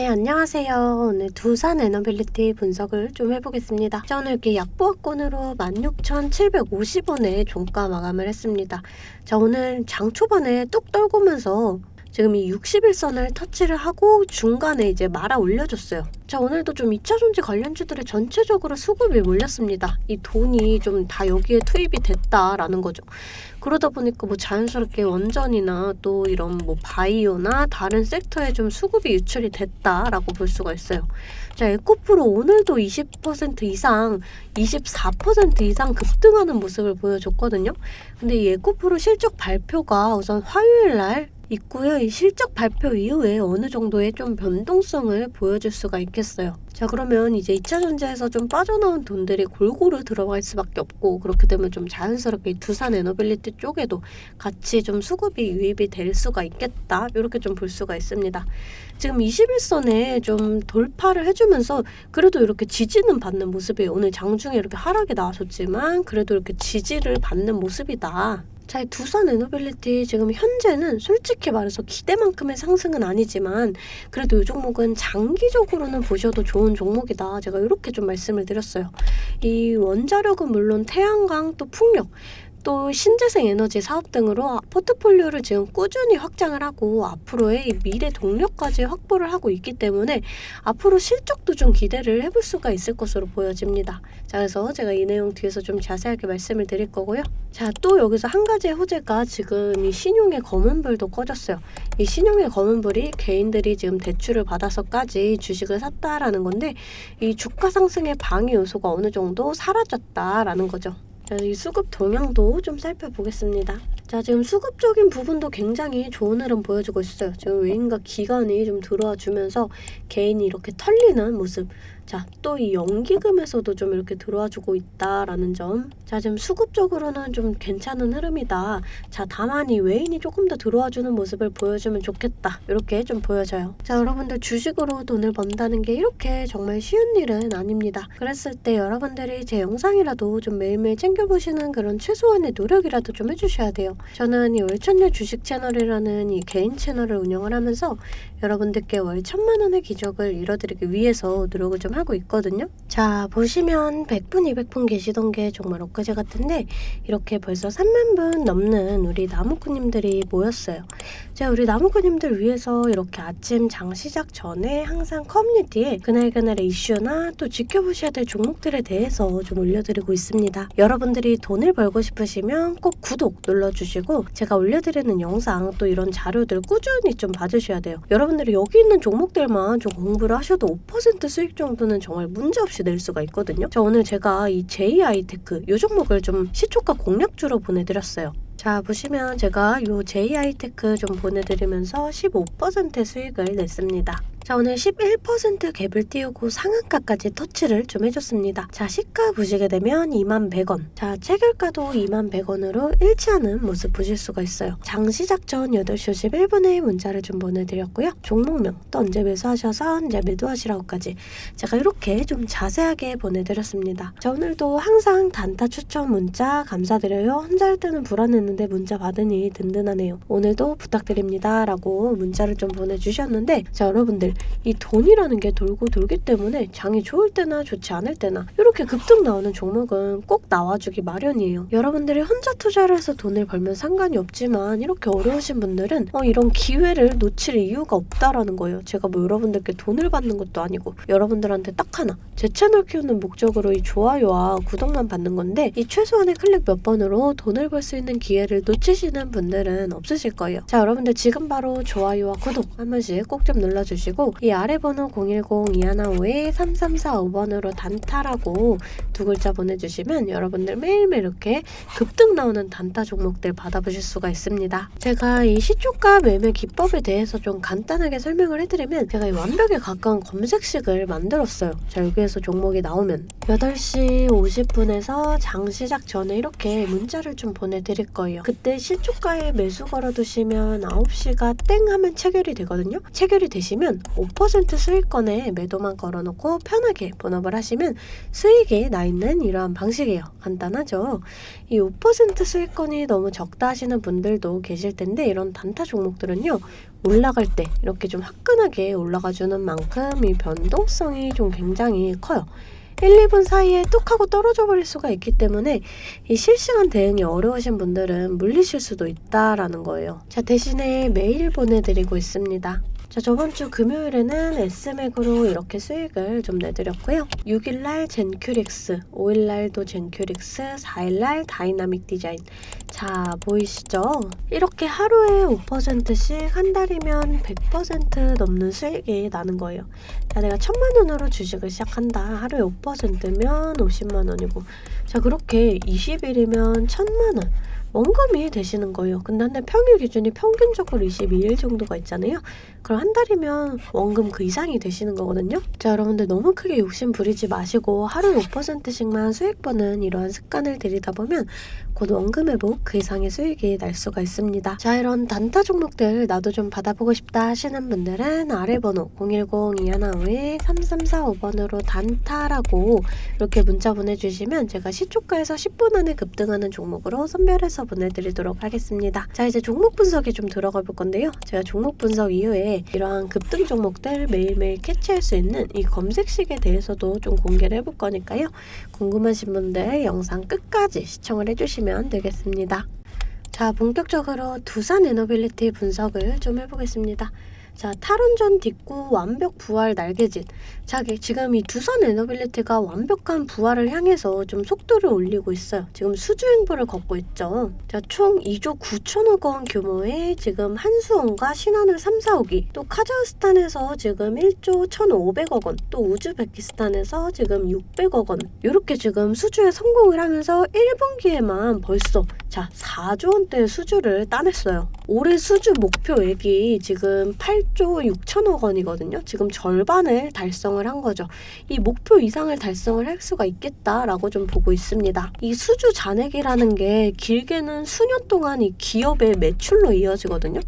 네, 안녕하세요. 오늘 두산 에너빌리티 분석을 좀 해보겠습니다. 자, 오늘 이렇게 약보합권으로 16,750원에 종가 마감을 했습니다. 자, 오늘 장 초반에 뚝 떨구면서 지금 이 60일선을 터치를 하고 중간에 이제 말아 올려줬어요. 자, 오늘도 좀 2차전지 관련주들의 전체적으로 수급이 몰렸습니다. 이 돈이 좀 다 여기에 투입이 됐다라는 거죠. 그러다 보니까 뭐 자연스럽게 원전이나 또 이런 뭐 바이오나 다른 섹터에 좀 수급이 유출이 됐다라고 볼 수가 있어요. 자, 에코프로 오늘도 20% 이상, 24% 이상 급등하는 모습을 보여줬거든요. 근데 이 에코프로 실적 발표가 우선 화요일 날 있고요. 이 실적 발표 이후에 어느 정도의 좀 변동성을 보여줄 수가 있겠어요. 자, 그러면 이제 2차전지에서 좀 빠져나온 돈들이 골고루 들어갈 수밖에 없고, 그렇게 되면 좀 자연스럽게 두산 에너빌리티 쪽에도 같이 좀 수급이 유입이 될 수가 있겠다, 이렇게 좀 볼 수가 있습니다. 지금 21선에 좀 돌파를 해주면서 그래도 이렇게 지지는 받는 모습이 오늘 장중에 이렇게 하락이 나왔었지만 그래도 이렇게 지지를 받는 모습이다. 자, 두산 에너빌리티 지금 현재는 솔직히 말해서 기대만큼의 상승은 아니지만 그래도 이 종목은 장기적으로는 보셔도 좋은 종목이다. 제가 이렇게 좀 말씀을 드렸어요. 이 원자력은 물론 태양광 또 풍력 또 신재생 에너지 사업 등으로 포트폴리오를 지금 꾸준히 확장을 하고 앞으로의 미래 동력까지 확보를 하고 있기 때문에 앞으로 실적도 좀 기대를 해볼 수가 있을 것으로 보여집니다. 자, 그래서 제가 이 내용 뒤에서 좀 자세하게 말씀을 드릴 거고요. 자, 또 여기서 한 가지의 호재가 지금 이 신용의 검은불도 꺼졌어요. 이 신용의 검은불이 개인들이 지금 대출을 받아서까지 주식을 샀다라는 건데 이 주가 상승의 방해 요소가 어느 정도 사라졌다라는 거죠. 자, 이 수급 동향도 좀 살펴보겠습니다. 자, 지금 수급적인 부분도 굉장히 좋은 흐름 보여주고 있어요. 지금 외인과 기관이 좀 들어와 주면서 개인이 이렇게 털리는 모습. 자, 또 이 연기금에서도 좀 이렇게 들어와 주고 있다라는 점. 자, 지금 수급적으로는 좀 괜찮은 흐름이다. 자, 다만 이 외인이 조금 더 들어와 주는 모습을 보여주면 좋겠다. 이렇게 좀 보여져요. 자, 여러분들 주식으로 돈을 번다는 게 이렇게 정말 쉬운 일은 아닙니다. 그랬을 때 여러분들이 제 영상이라도 좀 매일매일 챙겨보시는 그런 최소한의 노력이라도 좀 해주셔야 돼요. 저는 이 월천녀 주식 채널이라는 이 개인 채널을 운영을 하면서 여러분들께 월 1,000,000원의 기적을 이뤄드리기 위해서 노력을 좀 하고 있거든요. 자, 보시면 100분, 200분 계시던 게 정말 엊그제 같은데 이렇게 벌써 30,000분 넘는 우리 나무꾼님들이 모였어요. 자, 우리 나무꾼님들 위해서 이렇게 아침 장 시작 전에 항상 커뮤니티에 그날그날의 이슈나 또 지켜보셔야 될 종목들에 대해서 좀 올려드리고 있습니다. 여러분들이 돈을 벌고 싶으시면 꼭 구독 눌러주시고 제가 올려드리는 영상 또 이런 자료들 꾸준히 좀 봐주셔야 돼요. 여러분들이 여기 있는 종목들만 좀 공부를 하셔도 5% 수익 정도는 정말 문제없이 낼 수가 있거든요. 자, 오늘 제가 이 JI테크 이 종목을 좀 시초가 공략주로 보내드렸어요. 자, 보시면 제가 요 JI테크 좀 보내드리면서 15% 수익을 냈습니다. 자, 오늘 11% 갭을 띄우고 상한가까지 터치를 좀 해줬습니다. 자, 시가 보시게 되면 21,100원. 자, 체결가도 21,100원으로 일치하는 모습 보실 수가 있어요. 장 시작 전 8시 51분에 문자를 좀 보내드렸고요. 종목명 또 언제 매수하셔서 이제 매도하시라고까지 제가 이렇게 좀 자세하게 보내드렸습니다. 자, 오늘도 항상 단타 추천 문자 감사드려요. 혼자 할 때는 불안했는데 문자 받으니 든든하네요. 오늘도 부탁드립니다. 라고 문자를 좀 보내주셨는데 자, 여러분들 이 돈이라는 게 돌고 돌기 때문에 장이 좋을 때나 좋지 않을 때나 이렇게 급등 나오는 종목은 꼭 나와주기 마련이에요. 여러분들이 혼자 투자를 해서 돈을 벌면 상관이 없지만 이렇게 어려우신 분들은 이런 기회를 놓칠 이유가 없다라는 거예요. 제가 뭐 여러분들께 돈을 받는 것도 아니고 여러분들한테 딱 하나 제 채널 키우는 목적으로 이 좋아요와 구독만 받는 건데 이 최소한의 클릭 몇 번으로 돈을 벌 수 있는 기회를 놓치시는 분들은 없으실 거예요. 자, 여러분들 지금 바로 좋아요와 구독 한 번씩 꼭 좀 눌러주시고 이 아래 번호 010-215-3345번으로 단타라고 두 글자 보내주시면 여러분들 매일매일 이렇게 급등 나오는 단타 종목들 받아보실 수가 있습니다. 제가 이 시초가 매매 기법에 대해서 좀 간단하게 설명을 해드리면 제가 이 완벽에 가까운 검색식을 만들었어요. 자, 여기에서 종목이 나오면 8시 50분에서 장 시작 전에 이렇게 문자를 좀 보내드릴 거예요. 그때 시초가에 매수 걸어두시면 9시가 땡 하면 체결이 되거든요. 체결이 되시면 5% 수익권에 매도만 걸어놓고 편하게 본업을 하시면 수익이 나 있는 이러한 방식이에요. 간단하죠? 이 5% 수익권이 너무 적다 하시는 분들도 계실 텐데 이런 단타 종목들은요. 올라갈 때 이렇게 좀 화끈하게 올라가주는 만큼 이 변동성이 좀 굉장히 커요. 1, 2분 사이에 뚝 하고 떨어져 버릴 수가 있기 때문에 이 실시간 대응이 어려우신 분들은 물리실 수도 있다라는 거예요. 자, 대신에 메일 보내드리고 있습니다. 자, 저번 주 금요일에는 S맥으로 이렇게 수익을 좀 내드렸고요. 6일날 젠큐릭스, 5일날도 젠큐릭스, 4일날 다이나믹 디자인. 자, 보이시죠? 이렇게 하루에 5%씩 한 달이면 100% 넘는 수익이 나는 거예요. 자, 내가 1,000만원으로 주식을 시작한다. 하루에 5%면 50만원이고. 자, 그렇게 20일이면 1,000만원. 원금이 되시는 거예요. 근데 한 달 평일 기준이 평균적으로 22일 정도가 있잖아요. 그럼 한 달이면 원금 그 이상이 되시는 거거든요. 자, 여러분들 너무 크게 욕심 부리지 마시고 하루에 5%씩만 수익 버는 이러한 습관을 들이다 보면 곧 원금 회복 그 이상의 수익이 날 수가 있습니다. 자, 이런 단타 종목들 나도 좀 받아보고 싶다 하시는 분들은 아래 번호 010-2152-3345번으로 단타라고 이렇게 문자 보내주시면 제가 시초가에서 10분 안에 급등하는 종목으로 선별해서 보내드리도록 하겠습니다. 자, 이제 종목 분석에 좀 들어가 볼 건데요. 제가 종목 분석 이후에 이러한 급등 종목들 매일매일 캐치할 수 있는 이 검색식에 대해서도 좀 공개를 해볼 거니까요. 궁금하신 분들 영상 끝까지 시청을 해주시면 되겠습니다. 자, 본격적으로 두산에너빌리티 분석을 좀 해보겠습니다. 자, 탈원전 딛고 완벽 부활 날개짓. 자, 지금 이 두산에너빌리티가 완벽한 부활을 향해서 좀 속도를 올리고 있어요. 지금 수주행보를 걷고 있죠. 자, 총 2조 9천억 원 규모의 지금 한수원과 신한울 3, 4호기, 또 카자흐스탄에서 지금 1조 1,500억 원, 또 우즈베키스탄에서 지금 600억 원, 이렇게 지금 수주에 성공을 하면서 1분기에만 벌써 4조 원대 수주를 따냈어요. 올해 수주 목표액이 지금 8조 6천억 원이거든요. 지금 절반을 달성을 한 거죠. 이 목표 이상을 달성을 할 수가 있겠다라고 좀 보고 있습니다. 이 수주 잔액이라는 게 길게는 수년 동안 이 기업의 매출로 이어지거든요.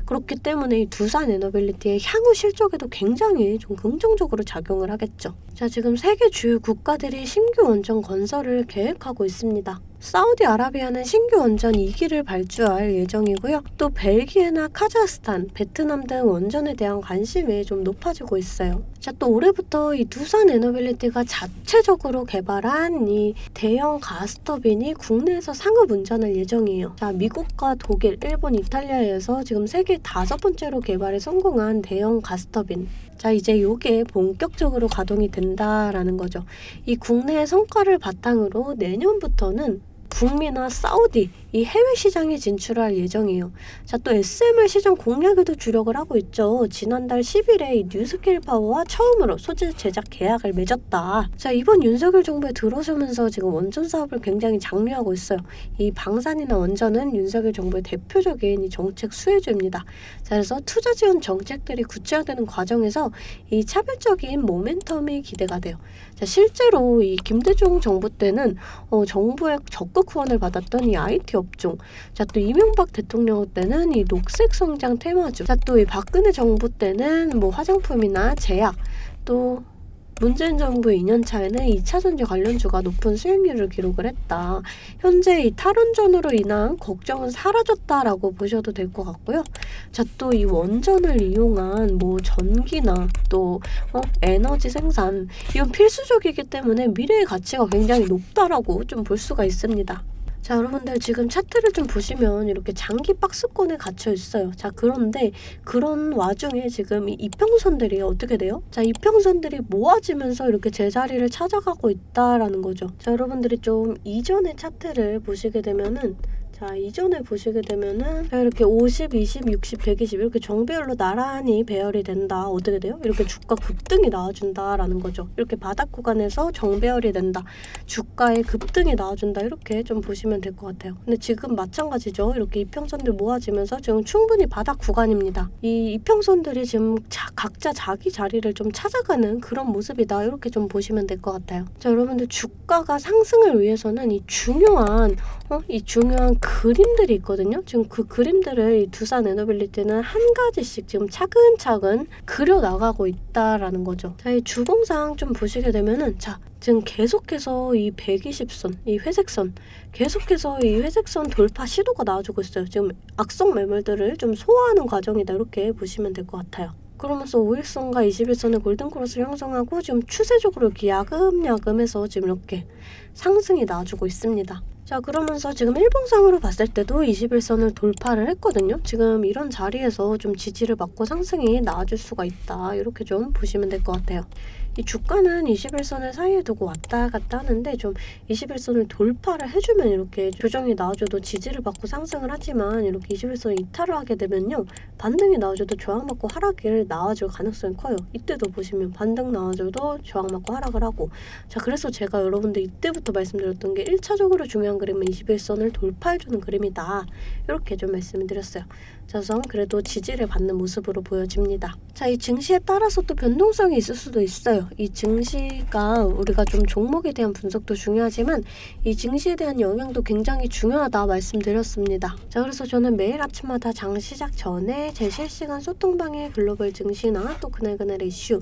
그렇기 때문에 이 두산에너빌리티의 향후 실적에도 굉장히 좀 긍정적으로 작용을 하겠죠. 자, 지금 세계 주요 국가들이 신규 원전 건설을 계획하고 있습니다. 사우디아라비아는 신규 원전 2기를 발주할 예정이고요. 또 벨기에나 카자흐스탄, 베트남 등 원전에 대한 관심이 좀 높아지고 있어요. 자, 또 올해부터 이 두산에너빌리티가 자체적으로 개발한 이 대형 가스터빈이 국내에서 상업 운전할 예정이에요. 자, 미국과 독일, 일본, 이탈리아에서 지금 세계 5번째로 개발에 성공한 대형 가스터빈. 자, 이제 이게 본격적으로 가동이 된다라는 거죠. 이 국내의 성과를 바탕으로 내년부터는 북미나 사우디 이 해외 시장에 진출할 예정이에요. 자, 또 SMR 시장 공략에도 주력을 하고 있죠. 지난달 10일에 이 뉴스케일 파워와 처음으로 소재 제작 계약을 맺었다. 자, 이번 윤석열 정부에 들어서면서 지금 원전 사업을 굉장히 장려하고 있어요. 이 방산이나 원전은 윤석열 정부의 대표적인 이 정책 수혜주입니다. 자, 그래서 투자 지원 정책들이 구체화되는 과정에서 이 차별적인 모멘텀이 기대가 돼요. 자, 실제로 이 김대중 정부 때는 정부의 적극 후원을 받았던 이 IT 업종, 자, 또 이명박 대통령 때는 이 녹색 성장 테마주, 자, 또 이 박근혜 정부 때는 뭐 화장품이나 제약, 또 문재인 정부 2년차에는 2차전지 관련주가 높은 수익률을 기록을 했다. 현재 이 탈원전으로 인한 걱정은 사라졌다라고 보셔도 될 것 같고요. 자, 또 이 원전을 이용한 뭐 전기나 또 에너지 생산, 이건 필수적이기 때문에 미래의 가치가 굉장히 높다라고 좀 볼 수가 있습니다. 자, 여러분들 지금 차트를 좀 보시면 이렇게 장기 박스권에 갇혀 있어요. 자, 그런데 그런 와중에 지금 이 이평선들이 어떻게 돼요? 자, 이평선들이 모아지면서 이렇게 제자리를 찾아가고 있다라는 거죠. 자, 여러분들이 좀 이전의 차트를 보시게 되면은, 자, 이전에 보시게 되면은 이렇게 50, 20, 60, 120 이렇게 정배열로 나란히 배열이 된다. 어떻게 돼요? 이렇게 주가 급등이 나와준다라는 거죠. 이렇게 바닥 구간에서 정배열이 된다. 주가의 급등이 나와준다. 이렇게 좀 보시면 될 것 같아요. 근데 지금 마찬가지죠. 이렇게 이평선들 모아지면서 지금 충분히 바닥 구간입니다. 이 이평선들이 지금 각자 자기 자리를 좀 찾아가는 그런 모습이다. 이렇게 좀 보시면 될 것 같아요. 자, 여러분들 주가가 상승을 위해서는 이 중요한 그림들이 있거든요. 지금 그 그림들을 이 두산 에너빌리티는 한 가지씩 지금 차근차근 그려나가고 있다라는 거죠. 자, 이 주봉상 좀 보시게 되면은 자, 지금 계속해서 이 120선, 이 회색선, 계속해서 이 회색선 돌파 시도가 나와주고 있어요. 지금 악성 매물들을 좀 소화하는 과정이다. 이렇게 보시면 될 것 같아요. 그러면서 5일선과 21선의 골든크로스를 형성하고 지금 추세적으로 이렇게 야금야금해서 지금 이렇게 상승이 나와주고 있습니다. 자, 그러면서 지금 일봉상으로 봤을 때도 21선을 돌파를 했거든요. 지금 이런 자리에서 좀 지지를 받고 상승이 나와줄 수가 있다. 이렇게 좀 보시면 될 것 같아요. 이 주가는 21선을 사이에 두고 왔다 갔다 하는데 좀 21선을 돌파를 해주면 이렇게 조정이 나와줘도 지지를 받고 상승을 하지만 이렇게 21선을 이탈을 하게 되면요. 반등이 나와줘도 저항받고 하락을 나와줄 가능성이 커요. 이때도 보시면 반등 나와줘도 저항받고 하락을 하고 자, 그래서 제가 여러분들 이때부터 말씀드렸던 게 1차적으로 중요한 그림은 21선을 돌파해주는 그림이다. 이렇게 좀 말씀을 드렸어요. 자, 우선 그래도 지지를 받는 모습으로 보여집니다. 자, 이 증시에 따라서 또 변동성이 있을 수도 있어요. 이 증시가 우리가 좀 종목에 대한 분석도 중요하지만 이 증시에 대한 영향도 굉장히 중요하다 말씀드렸습니다. 자, 그래서 저는 매일 아침마다 장 시작 전에 제 실시간 소통방의 글로벌 증시나 또 그날그날의 이슈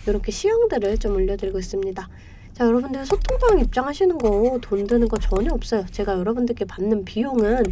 이렇게 시황들을 좀 올려드리고 있습니다. 자, 여러분들 소통방 입장하시는 거 돈 드는 거 전혀 없어요. 제가 여러분들께 받는 비용은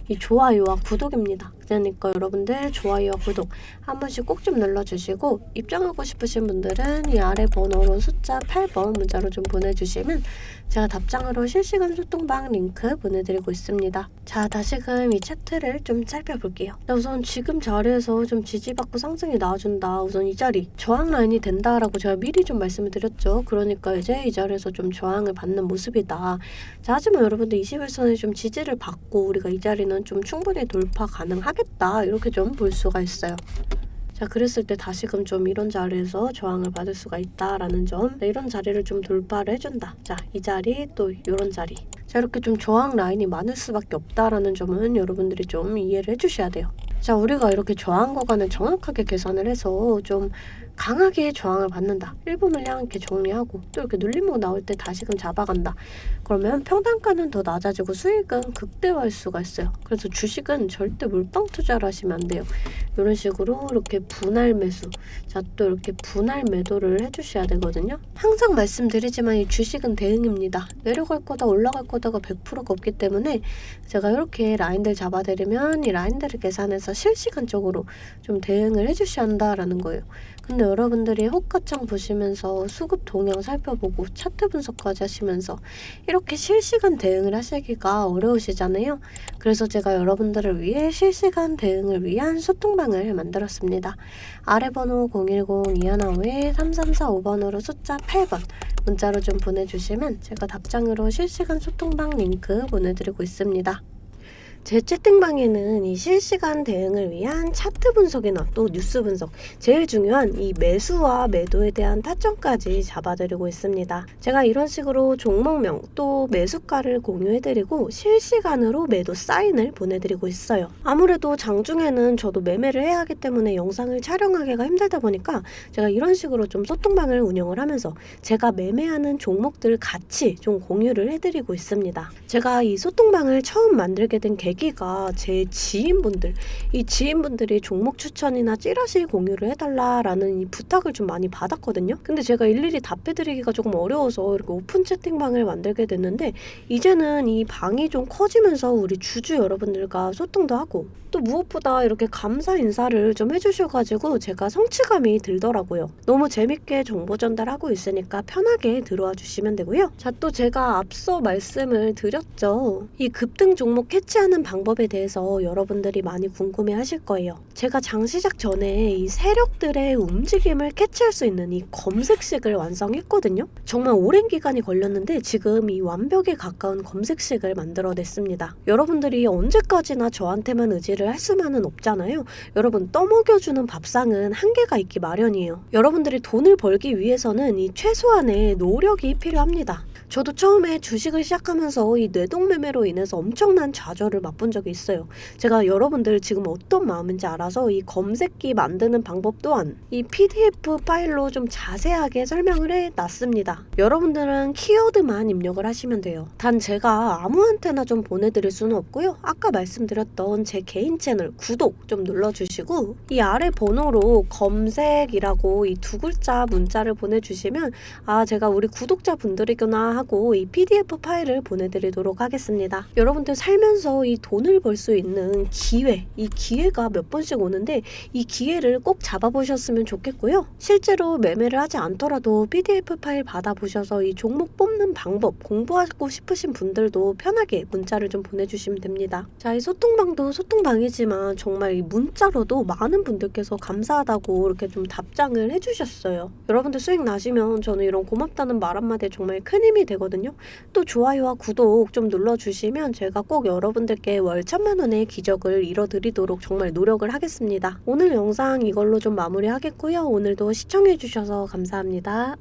이 좋아요와 구독입니다. 그러니까 여러분들 좋아요와 구독 한 번씩 꼭 좀 눌러주시고 입장하고 싶으신 분들은 이 아래 번호로 숫자 8번 문자로 좀 보내주시면 제가 답장으로 실시간 소통방 링크 보내드리고 있습니다. 자, 다시금 이 차트를 좀 살펴볼게요. 자, 우선 지금 자리에서 좀 지지받고 상승이 나와준다. 우선 이 자리 저항 라인이 된다라고 제가 미리 좀 말씀을 드렸죠. 그러니까 이제 이 자리에서 좀 저항을 받는 모습이다. 자, 하지만 여러분들 21선에 좀 지지를 받고 우리가 이 자리는 좀 충분히 돌파 가능하겠다. 이렇게 좀 볼 수가 있어요. 자, 그랬을 때 다시금 좀 이런 자리에서 저항을 받을 수가 있다라는 점. 네, 이런 자리를 좀 돌파를 해준다. 자, 이 자리 또 이런 자리. 자, 이렇게 좀 저항 라인이 많을 수밖에 없다라는 점은 여러분들이 좀 이해를 해주셔야 돼요. 자, 우리가 이렇게 저항 구간을 정확하게 계산을 해서 좀 강하게 저항을 받는다. 1분 물량 이렇게 정리하고 또 이렇게 눌림목 나올 때 다시금 잡아간다. 그러면 평단가는 더 낮아지고 수익은 극대화할 수가 있어요. 그래서 주식은 절대 몰빵 투자를 하시면 안 돼요. 이런 식으로 이렇게 분할 매수, 자, 또 이렇게 분할 매도를 해주셔야 되거든요. 항상 말씀드리지만 이 주식은 대응입니다. 내려갈 거다 올라갈 거다가 100%가 없기 때문에 제가 이렇게 라인들 잡아드리면 이 라인들을 계산해서 실시간적으로 좀 대응을 해주셔야 한다라는 거예요. 근데 여러분들이 호가창 보시면서 수급 동향 살펴보고 차트 분석까지 하시면서 이렇게 실시간 대응을 하시기가 어려우시잖아요. 그래서 제가 여러분들을 위해 실시간 대응을 위한 소통방을 만들었습니다. 아래 번호 010-215-3345번으로 숫자 8번 문자로 좀 보내주시면 제가 답장으로 실시간 소통방 링크 보내드리고 있습니다. 제 채팅방에는 이 실시간 대응을 위한 차트 분석이나 또 뉴스 분석, 제일 중요한 이 매수와 매도에 대한 타점까지 잡아드리고 있습니다. 제가 이런 식으로 종목명 또 매수가를 공유해드리고 실시간으로 매도 사인을 보내드리고 있어요. 아무래도 장중에는 저도 매매를 해야 하기 때문에 영상을 촬영하기가 힘들다 보니까 제가 이런 식으로 좀 소통방을 운영을 하면서 제가 매매하는 종목들 같이 좀 공유를 해드리고 있습니다. 제가 이 소통방을 처음 만들게 된 계기가 제 지인분들, 이 지인분들이 종목 추천이나 찌라시 공유를 해달라라는 이 부탁을 좀 많이 받았거든요. 근데 제가 일일이 답해드리기가 조금 어려워서 이렇게 오픈 채팅방을 만들게 됐는데 이제는 이 방이 좀 커지면서 우리 주주 여러분들과 소통도 하고 또 무엇보다 이렇게 감사 인사를 좀 해주셔가지고 제가 성취감이 들더라고요. 너무 재밌게 정보 전달하고 있으니까 편하게 들어와 주시면 되고요. 자, 또 제가 앞서 말씀을 드렸죠. 이 급등 종목 캐치하는 방법에 대해서 여러분들이 많이 궁금해 하실 거예요. 제가 장 시작 전에 이 세력들의 움직임을 캐치할 수 있는 이 검색식을 완성했거든요. 정말 오랜 기간이 걸렸는데 지금 이 완벽에 가까운 검색식을 만들어냈습니다. 여러분들이 언제까지나 저한테만 의지를 할 수만은 없잖아요. 여러분, 떠먹여주는 밥상은 한계가 있기 마련이에요. 여러분들이 돈을 벌기 위해서는 이 최소한의 노력이 필요합니다. 저도 처음에 주식을 시작하면서 이 뇌동매매로 인해서 엄청난 좌절을 맛본 적이 있어요. 제가 여러분들 지금 어떤 마음인지 알아서 이 검색기 만드는 방법 또한 이 PDF 파일로 좀 자세하게 설명을 해놨습니다. 여러분들은 키워드만 입력을 하시면 돼요. 단 제가 아무한테나 좀 보내드릴 수는 없고요. 아까 말씀드렸던 제 개인 채널 구독 좀 눌러주시고 이 아래 번호로 검색이라고 이 두 글자 문자를 보내주시면 아 제가 우리 구독자분들이구나 하고 이 PDF 파일을 보내드리도록 하겠습니다. 여러분들 살면서 이 돈을 벌 수 있는 기회, 이 기회가 몇 번씩 오는데 이 기회를 꼭 잡아보셨으면 좋겠고요. 실제로 매매를 하지 않더라도 PDF 파일 받아보셔서 이 종목 뽑는 방법 공부하고 싶으신 분들도 편하게 문자를 좀 보내주시면 됩니다. 자, 이 소통방도 소통방이지만 정말 이 문자로도 많은 분들께서 감사하다고 이렇게 좀 답장을 해주셨어요. 여러분들 수익 나시면 저는 이런 고맙다는 말 한마디에 정말 큰 힘이 되거든요. 또 좋아요와 구독 좀 눌러주시면 제가 꼭 여러분들께 월 1000만 원의 기적을 이뤄드리도록 정말 노력을 하겠습니다. 오늘 영상 이걸로 좀 마무리하겠고요. 오늘도 시청해주셔서 감사합니다.